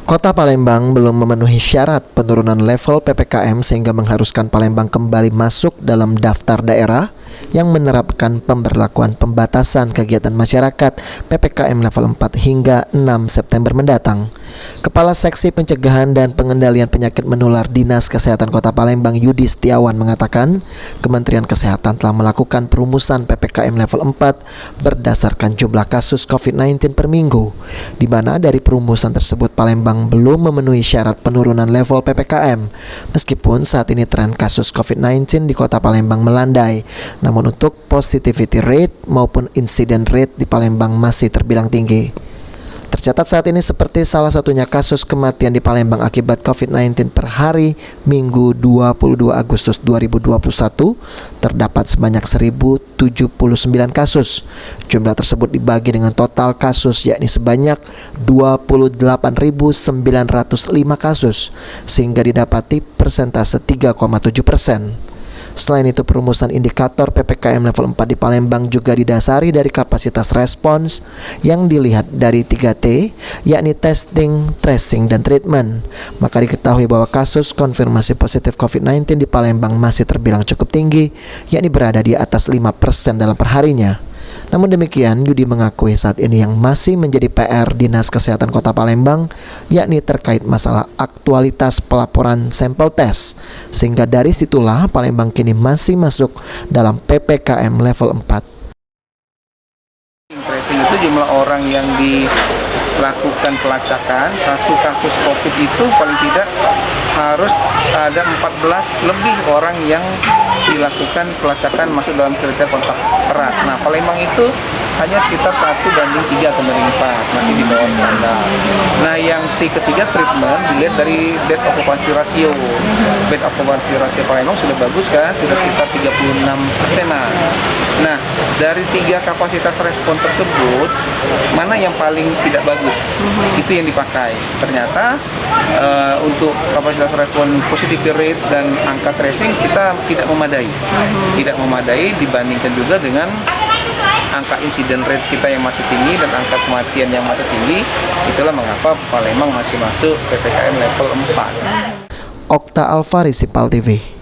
Kota Palembang belum memenuhi syarat penurunan level PPKM sehingga mengharuskan Palembang kembali masuk dalam daftar daerah yang menerapkan pemberlakuan pembatasan kegiatan masyarakat PPKM level 4 hingga 6 September mendatang. Kepala Seksi Pencegahan dan Pengendalian Penyakit Menular Dinas Kesehatan Kota Palembang Yudi Setiawan mengatakan, Kementerian Kesehatan telah melakukan perumusan PPKM level 4 berdasarkan jumlah kasus COVID-19 per minggu, di mana dari perumusan tersebut Palembang belum memenuhi syarat penurunan level PPKM. Meskipun saat ini tren kasus COVID-19 di Kota Palembang melandai, namun untuk positivity rate maupun incident rate di Palembang masih terbilang tinggi. Tercatat saat ini seperti salah satunya kasus kematian di Palembang akibat COVID-19 per hari Minggu 22 Agustus 2021 terdapat sebanyak 1.079 kasus. Jumlah tersebut dibagi dengan total kasus yakni sebanyak 28.905 kasus sehingga didapati persentase 3,7%. Selain itu, perumusan indikator PPKM level 4 di Palembang juga didasari dari kapasitas respons yang dilihat dari 3T, yakni testing, tracing, dan treatment. Maka diketahui bahwa kasus konfirmasi positif COVID-19 di Palembang masih terbilang cukup tinggi, yakni berada di atas 5% dalam perharinya. Namun demikian, Yudi mengakui saat ini yang masih menjadi PR Dinas Kesehatan Kota Palembang, yakni terkait masalah aktualitas pelaporan sampel tes, sehingga dari situlah Palembang kini masih masuk dalam PPKM level 4. Tracing itu jumlah orang yang dilakukan pelacakan, satu kasus COVID itu paling tidak harus ada 14 lebih orang yang dilakukan pelacakan masuk dalam kriteria kontak erat. Nah, Palembang itu hanya sekitar 1:3 atau 1:4, masih di bawah standar. Nah, yang ketiga treatment dilihat dari bed occupancy ratio. Bed occupancy ratio Palembang sudah bagus kan, sudah sekitar 36%-an. Nah, dari 3 kapasitas respon tersebut, mana yang paling tidak bagus? Itu yang dipakai. Ternyata untuk kapasitas respon positivity rate dan angka tracing kita tidak memadai. Tidak memadai dibandingkan juga dengan angka insiden rate kita yang masih tinggi dan angka kematian yang masih tinggi. Itulah mengapa Palembang masih masuk PPKM level 4. Okta Alvari, Sipal TV.